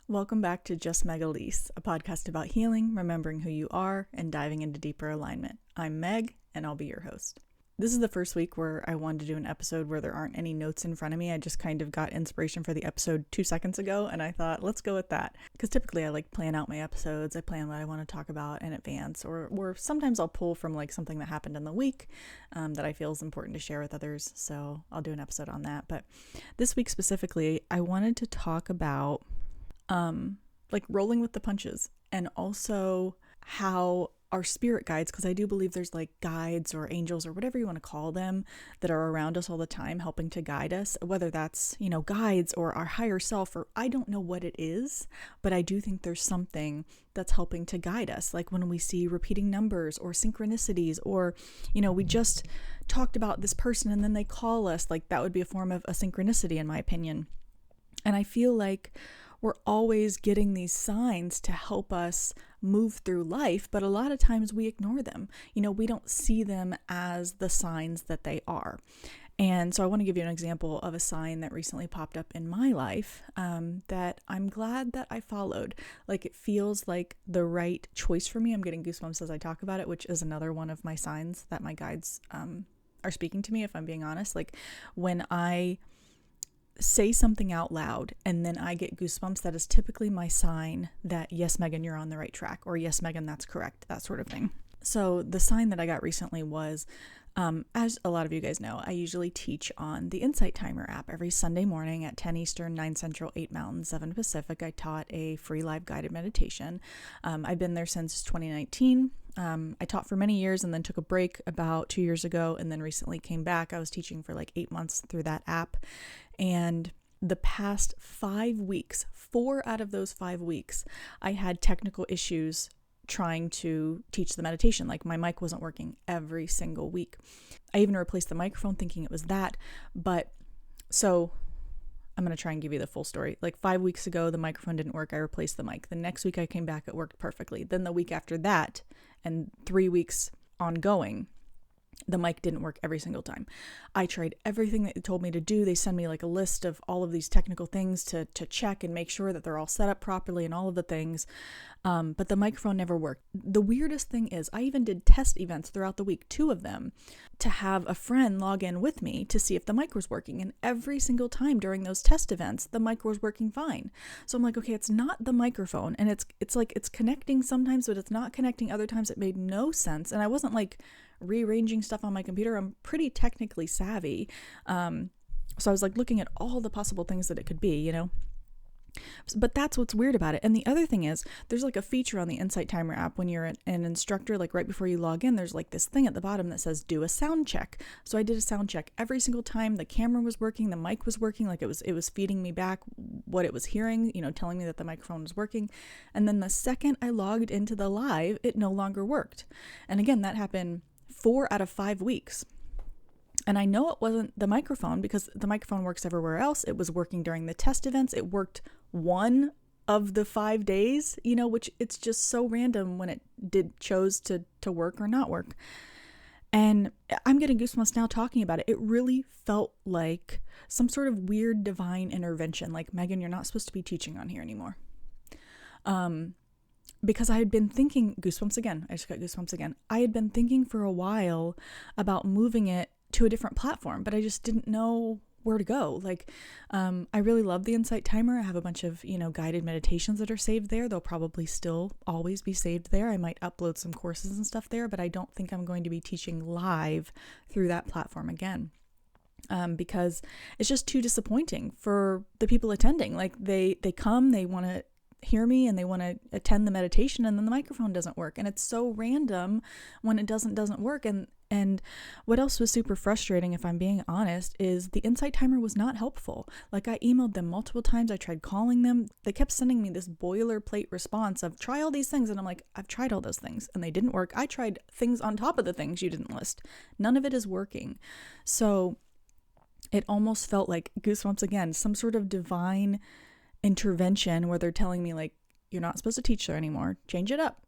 Welcome back to Just Meg Elise, a podcast about healing, remembering who you are, and diving into deeper alignment. I'm Meg, and I'll be your host. This is the first week where I wanted to do an episode where there aren't any notes in front of me. I just kind of got inspiration for the episode 2 seconds ago, and I thought, let's go with that. Because typically I like plan out my episodes. I plan what I want to talk about in advance, or sometimes I'll pull from like something that happened in the week that I feel is important to share with others. So I'll do an episode on that. But this week specifically, I wanted to talk about like rolling with the punches, and also how our spirit guides, because I do believe there's like guides or angels or whatever you want to call them that are around us all the time helping to guide us, whether that's, guides or our higher self, or I don't know what it is, but I do think there's something that's helping to guide us. Like when we see repeating numbers or synchronicities, or, we just talked about this person and then they call us, like that would be a form of a synchronicity in my opinion. And I feel like we're always getting these signs to help us move through life, but a lot of times we ignore them. We don't see them as the signs that they are. And so I want to give you an example of a sign that recently popped up in my life that I'm glad that I followed. Like, it feels like the right choice for me. I'm getting goosebumps as I talk about it, which is another one of my signs that my guides are speaking to me, if I'm being honest. Like, when I say something out loud and then I get goosebumps, that is typically my sign that, yes, Megan, you're on the right track, or yes, Megan, that's correct, that sort of thing. So the sign that I got recently was, as a lot of you guys know, I usually teach on the Insight Timer app every Sunday morning at 10 Eastern, 9 Central, 8 Mountain, 7 Pacific. I taught a free live guided meditation. I've been there since 2019. I taught for many years and then took a break about 2 years ago, and then recently came back. I was teaching for like 8 months through that app. And the past 5 weeks, 4 out of those 5 weeks, I had technical issues trying to teach the meditation. Like, my mic wasn't working every single week. I even replaced the microphone thinking it was that. But so I'm going to try and give you the full story. Like, 5 weeks ago, the microphone didn't work. I replaced the mic. The next week I came back, it worked perfectly. Then the week after that, and 3 weeks ongoing, the mic didn't work every single time. I tried everything that they told me to do. They send me like a list of all of these technical things to check and make sure that they're all set up properly and all of the things. But the microphone never worked. The weirdest thing is I even did test events throughout the week, 2 of them, to have a friend log in with me to see if the mic was working. And every single time during those test events, the mic was working fine. So I'm like, okay, it's not the microphone. And it's like it's connecting sometimes, but it's not connecting other times. It made no sense. And I wasn't like rearranging stuff on my computer. I'm pretty technically savvy. So I was like looking at all the possible things that it could be, But that's what's weird about it. And the other thing is, there's like a feature on the Insight Timer app when you're an instructor, like right before you log in, there's like this thing at the bottom that says do a sound check. So I did a sound check every single time. The camera was working, the mic was working, like it was feeding me back what it was hearing, telling me that the microphone was working. And then the second I logged into the live, it no longer worked. And again, that happened 4 out of 5 weeks. And I know it wasn't the microphone, because the microphone works everywhere else. It was working during the test events. It worked 1 of the 5 days, which it's just so random when it chose to work or not work. And I'm getting goosebumps now talking about it. It really felt like some sort of weird divine intervention. Like, Megan, you're not supposed to be teaching on here anymore. Because I had been thinking, goosebumps again. I just got goosebumps again. I had been thinking for a while about moving it to a different platform, but I just didn't know where to go. Like, I really love the Insight Timer. I have a bunch of, guided meditations that are saved there. They'll probably still always be saved there. I might upload some courses and stuff there, but I don't think I'm going to be teaching live through that platform again. Because it's just too disappointing for the people attending. Like, they come, they want to hear me and they want to attend the meditation, and then the microphone doesn't work, and it's so random when it doesn't work. And what else was super frustrating, if I'm being honest, is the Insight Timer was not helpful. Like, I emailed them multiple times. I tried calling them. They kept sending me this boilerplate response of try all these things. And I'm like, I've tried all those things and they didn't work. I tried things on top of the things you didn't list. None of it is working. So it almost felt like, goosebumps again, some sort of divine intervention where they're telling me, like, you're not supposed to teach there anymore. Change it up.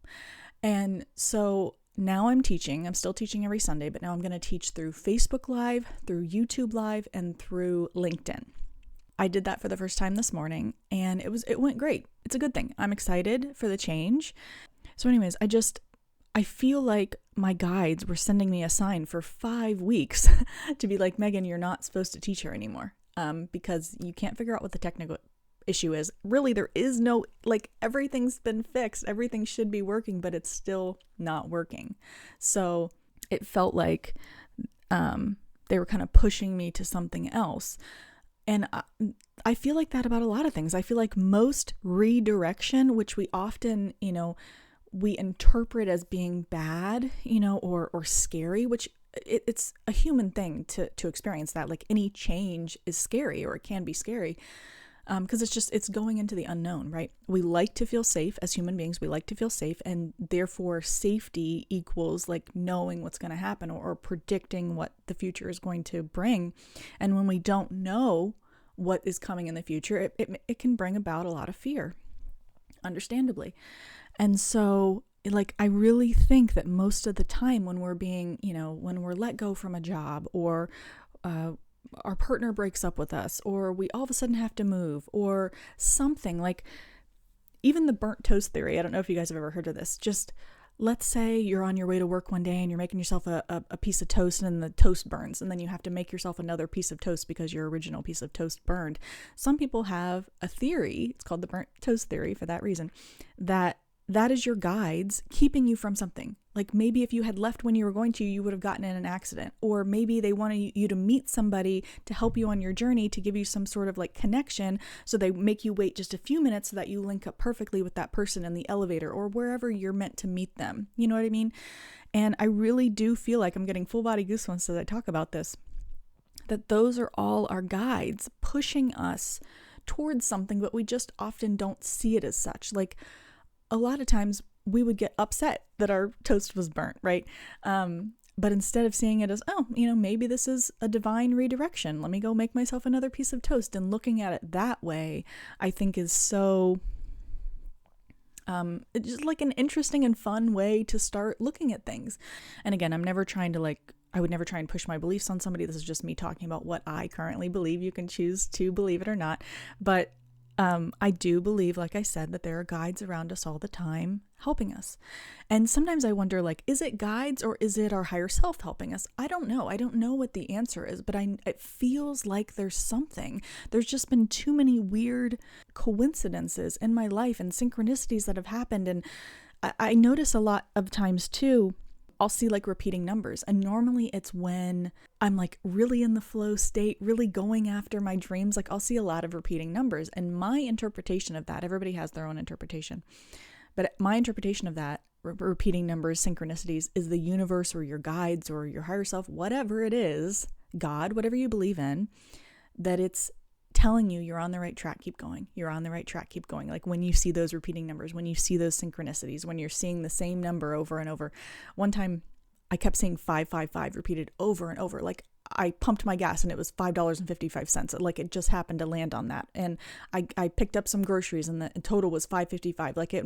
And so now I'm still teaching every Sunday, but now I'm going to teach through Facebook Live, through YouTube Live, and through LinkedIn. I did that for the first time this morning, and it went great. It's a good thing. I'm excited for the change. So anyways, I feel like my guides were sending me a sign for 5 weeks to be like, Megan, you're not supposed to teach her anymore, because you can't figure out what the technical issue is. Really, there is no, like, everything's been fixed. Everything should be working, but it's still not working. So it felt like they were kind of pushing me to something else. And I feel like that about a lot of things. I feel like most redirection, which we often, we interpret as being bad, or scary, which it's a human thing to experience that. Like, any change is scary, or it can be scary, because it's going into the unknown, right? We like to feel safe as human beings. We like to feel safe, and therefore safety equals like knowing what's going to happen, or predicting what the future is going to bring. And when we don't know what is coming in the future, it can bring about a lot of fear, understandably. And so, like, I really think that most of the time when we're being, when we're let go from a job, or our partner breaks up with us, or we all of a sudden have to move, or something, like even the burnt toast theory. I don't know if you guys have ever heard of this. Just let's say you're on your way to work one day and you're making yourself a piece of toast, and then the toast burns, and then you have to make yourself another piece of toast because your original piece of toast burned. Some people have a theory, it's called the burnt toast theory for that reason, that is your guides keeping you from something. Like, maybe if you had left when you were going to, you would have gotten in an accident. Or maybe they wanted you to meet somebody to help you on your journey, to give you some sort of like connection. So they make you wait just a few minutes so that you link up perfectly with that person in the elevator or wherever you're meant to meet them. You know what I mean? And I really do feel like I'm getting full body goosebumps as I talk about this, that those are all our guides pushing us towards something, but we just often don't see it as such. Like, a lot of times we would get upset that our toast was burnt, right? But instead of seeing it as, maybe this is a divine redirection, let me go make myself another piece of toast, and looking at it that way, I think is so, it's just like an interesting and fun way to start looking at things. And again, I would never try and push my beliefs on somebody. This is just me talking about what I currently believe. You can choose to believe it or not. But I do believe, like I said, that there are guides around us all the time helping us. And sometimes I wonder, like, is it guides or is it our higher self helping us? I don't know. I don't know what the answer is, but it feels like there's something. There's just been too many weird coincidences in my life and synchronicities that have happened. And I notice a lot of times too, I'll see like repeating numbers. And normally it's when I'm like really in the flow state, really going after my dreams. Like, I'll see a lot of repeating numbers. And my interpretation of that, everybody has their own interpretation, but my interpretation of that, repeating numbers, synchronicities, is the universe or your guides or your higher self, whatever it is, God, whatever you believe in, that it's telling you you're on the right track, keep going. You're on the right track, keep going. Like, when you see those repeating numbers, when you see those synchronicities, when you're seeing the same number over and over. One time I kept seeing 555 repeated over and over. Like, I pumped my gas and it was $5.55. Like, it just happened to land on that. And I picked up some groceries and the total was $5.55. Like, it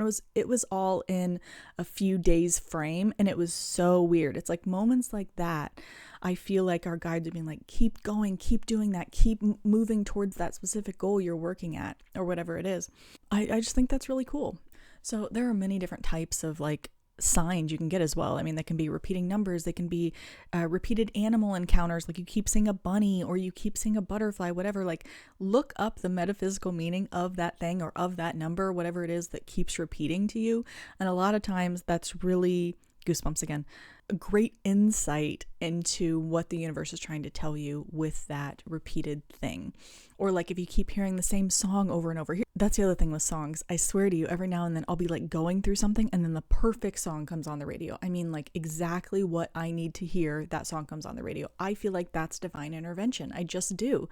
was all in a few days frame, and it was so weird. It's like moments like that, I feel like our guides are being like, keep going, keep doing that, keep moving towards that specific goal you're working at, or whatever it is. I just think that's really cool. So there are many different types of like signs you can get as well. I mean, they can be repeating numbers, they can be repeated animal encounters, like you keep seeing a bunny or you keep seeing a butterfly, whatever. Like, look up the metaphysical meaning of that thing or of that number, whatever it is that keeps repeating to you. And a lot of times that's really, goosebumps again, a great insight into what the universe is trying to tell you with that repeated thing. Or like if you keep hearing the same song over and over. That's the other thing with songs. I swear to you, every now and then I'll be like going through something and then the perfect song comes on the radio. I mean, like exactly what I need to hear, that song comes on the radio. I feel like that's divine intervention. I just do.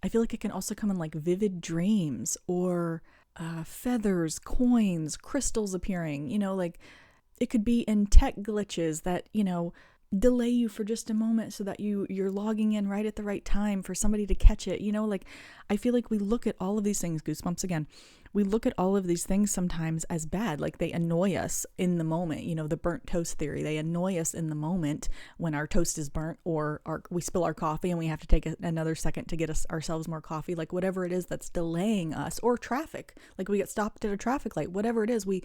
I feel like it can also come in like vivid dreams or feathers, coins, crystals appearing, like it could be in tech glitches that, delay you for just a moment so that you're logging in right at the right time for somebody to catch it. Like, I feel like we look at all of these things, goosebumps again. we look at all of these things sometimes as bad, like they annoy us in the moment. The burnt toast theory, they annoy us in the moment when our toast is burnt, or we spill our coffee and we have to take another second to get ourselves more coffee, like whatever it is that's delaying us, or traffic, like we get stopped at a traffic light, whatever it is, we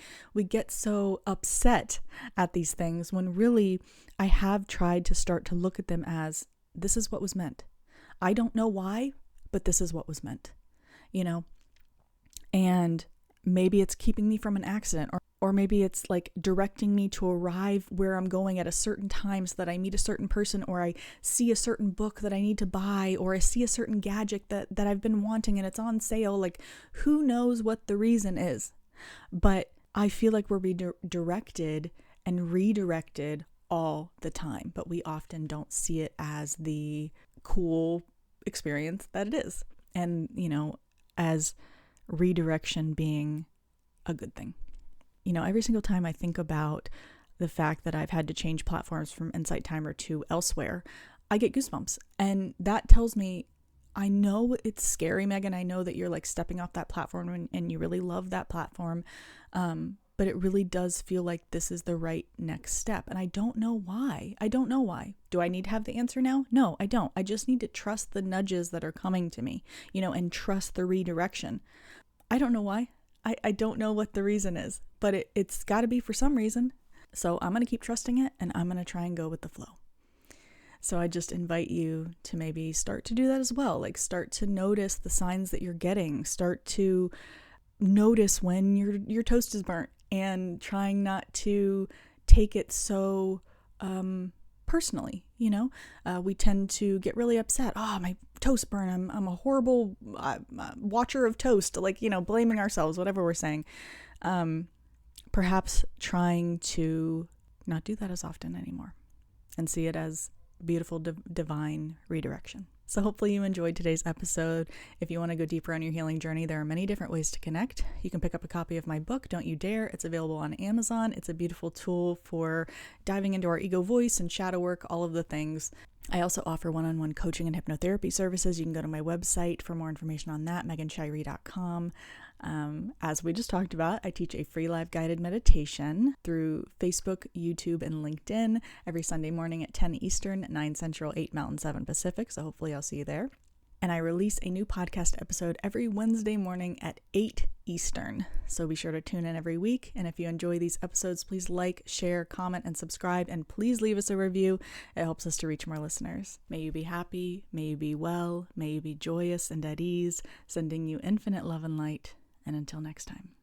get so upset at these things, when really I have tried to start to look at them as, this is what was meant. I don't know why, but this is what was meant, and maybe it's keeping me from an accident, or maybe it's like directing me to arrive where I'm going at a certain time so that I meet a certain person, or I see a certain book that I need to buy, or I see a certain gadget that I've been wanting and it's on sale. Like, who knows what the reason is? But I feel like we're being directed and redirected all the time, but we often don't see it as the cool experience that it is. And, as redirection being a good thing. Every single time I think about the fact that I've had to change platforms from Insight Timer to elsewhere, I get goosebumps. And that tells me, I know it's scary, Megan. I know that you're like stepping off that platform and you really love that platform. But it really does feel like this is the right next step. And I don't know why. Do I need to have the answer now? No, I don't. I just need to trust the nudges that are coming to me, and trust the redirection. I don't know why. I don't know what the reason is, but it's got to be for some reason. So I'm going to keep trusting it, and I'm going to try and go with the flow. So I just invite you to maybe start to do that as well. Like, start to notice the signs that you're getting. Start to notice when your toast is burnt, and trying not to take it so personally. We tend to get really upset. My toast burn. I'm a horrible watcher of toast. Like, blaming ourselves, whatever we're saying. Perhaps trying to not do that as often anymore, and see it as beautiful divine redirection. So hopefully you enjoyed today's episode. If you want to go deeper on your healing journey, there are many different ways to connect. You can pick up a copy of my book, Don't You Dare. It's available on Amazon. It's a beautiful tool for diving into our ego voice and shadow work, all of the things. I also offer one-on-one coaching and hypnotherapy services. You can go to my website for more information on that, meganshirey.com. As we just talked about, I teach a free live guided meditation through Facebook, YouTube, and LinkedIn every Sunday morning at 10 Eastern, 9 Central, 8 Mountain, 7 Pacific. So hopefully I'll see you there. And I release a new podcast episode every Wednesday morning at 8 Eastern. So be sure to tune in every week. And if you enjoy these episodes, please like, share, comment, and subscribe. And please leave us a review. It helps us to reach more listeners. May you be happy. May you be well. May you be joyous and at ease. Sending you infinite love and light. And until next time.